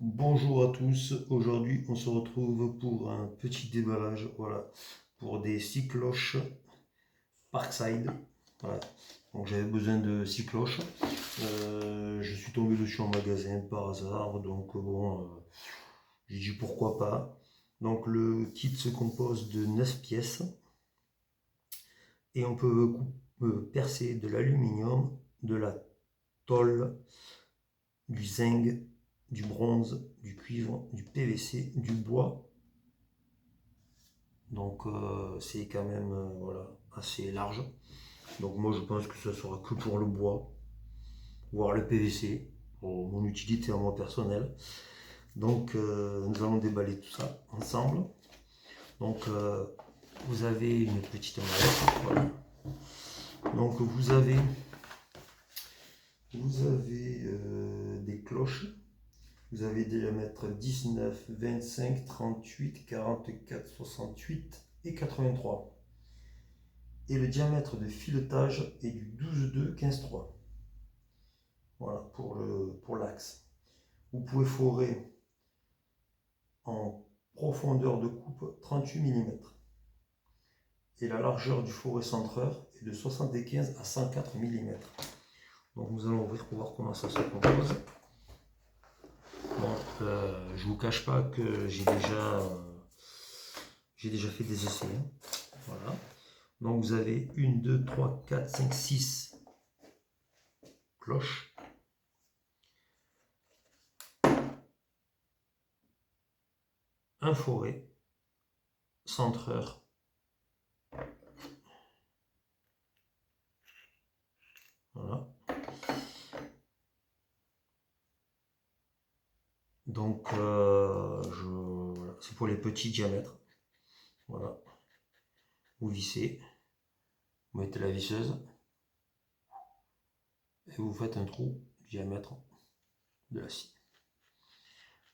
Bonjour à tous, aujourd'hui on se retrouve pour un petit déballage, voilà, pour des 6 cloches Parkside, voilà. Donc j'avais besoin de 6 cloches, je suis tombé dessus en magasin par hasard, donc j'ai dit pourquoi pas. Donc le kit se compose de 9 pièces et on peut percer de l'aluminium, de la tôle, du zinc, du bronze, du cuivre, du PVC, du bois. Donc c'est quand même voilà, assez large. Donc moi je pense que ça sera que pour le bois, voire le PVC, pour mon utilité à moi personnelle. Donc nous allons déballer tout ça ensemble. Donc vous avez une petite mallette, voilà. Donc vous avez des cloches. Vous avez des diamètres 19, 25, 38, 44, 68 et 83. Et le diamètre de filetage est du 12,2, 15,3. Voilà pour l'axe. Vous pouvez forer en profondeur de coupe 38 mm. Et la largeur du foret centreur est de 75 à 104 mm. Donc nous allons ouvrir pour voir comment ça se compose. Bon, je vous cache pas que j'ai déjà fait des essais. Voilà. Donc vous avez 1, 2, 3, 4, 5, 6 cloches. Un foret centreur. Voilà. Donc voilà. C'est pour les petits diamètres. Voilà. Vous vissez. Vous mettez la visseuse. Et vous faites un trou du diamètre de la scie.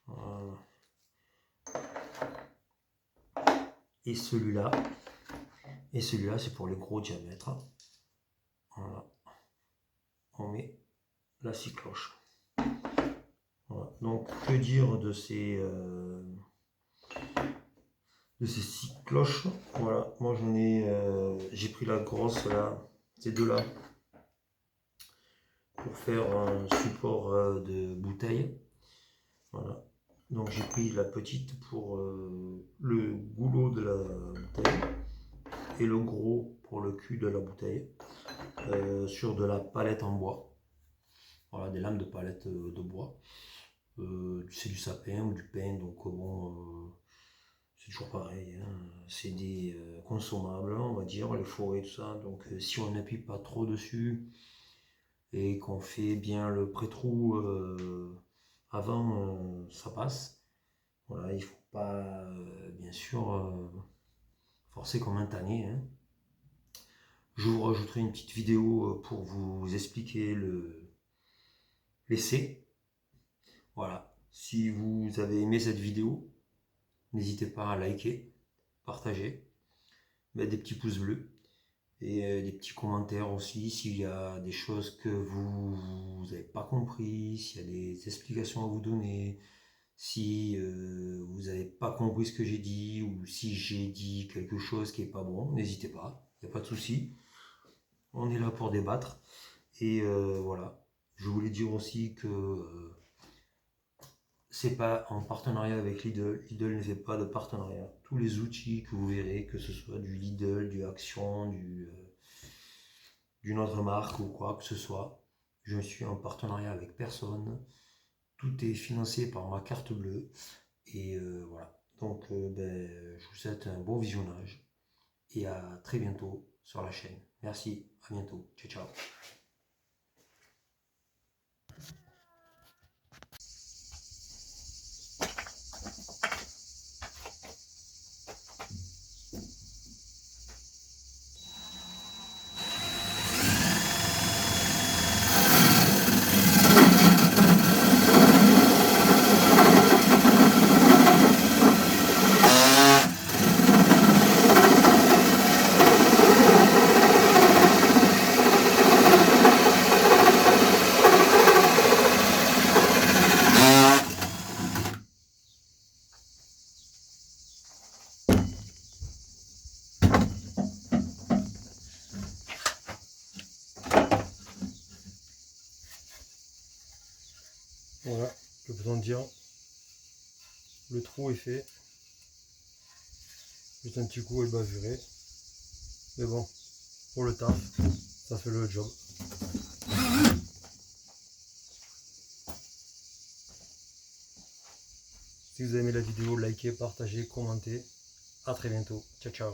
Voilà. Et celui-là c'est pour les gros diamètres. Voilà. On met la scie cloche. Voilà. Donc que dire de ces 6 cloches? Voilà, moi j'en ai j'ai pris la grosse là, ces deux là, pour faire un support de bouteille. Voilà. Donc j'ai pris la petite pour le goulot de la bouteille et le gros pour le cul de la bouteille sur de la palette en bois. Voilà, des lames de palette de bois. C'est du sapin ou du pin, donc bon, c'est toujours pareil. Hein. C'est des consommables, on va dire, les forêts, tout ça. Donc si on n'appuie pas trop dessus et qu'on fait bien le pré-trou avant, ça passe. Voilà, il faut pas, bien sûr, forcer comme un tanné. Hein. Je vous rajouterai une petite vidéo pour vous expliquer l'essai. Voilà, si vous avez aimé cette vidéo, n'hésitez pas à liker, partager, mettre des petits pouces bleus et des petits commentaires aussi s'il y a des choses que vous n'avez pas compris, s'il y a des explications à vous donner, si vous n'avez pas compris ce que j'ai dit ou si j'ai dit quelque chose qui n'est pas bon, n'hésitez pas, il n'y a pas de souci. On est là pour débattre et voilà. Je voulais dire aussi que c'est pas en partenariat avec Lidl. Lidl ne fait pas de partenariat. Tous les outils que vous verrez, que ce soit du Lidl, du Action, d'une autre marque ou quoi que ce soit, je suis en partenariat avec personne. Tout est financé par ma carte bleue. Et voilà. Donc je vous souhaite un bon visionnage et à très bientôt sur la chaîne. Merci, à bientôt. Ciao, ciao. dire, le trou est fait. Juste un petit coup et bavuré. Mais bon, pour le taf, ça fait le job. Si vous avez aimé la vidéo, likez, partagez, commentez. A très bientôt. Ciao, ciao.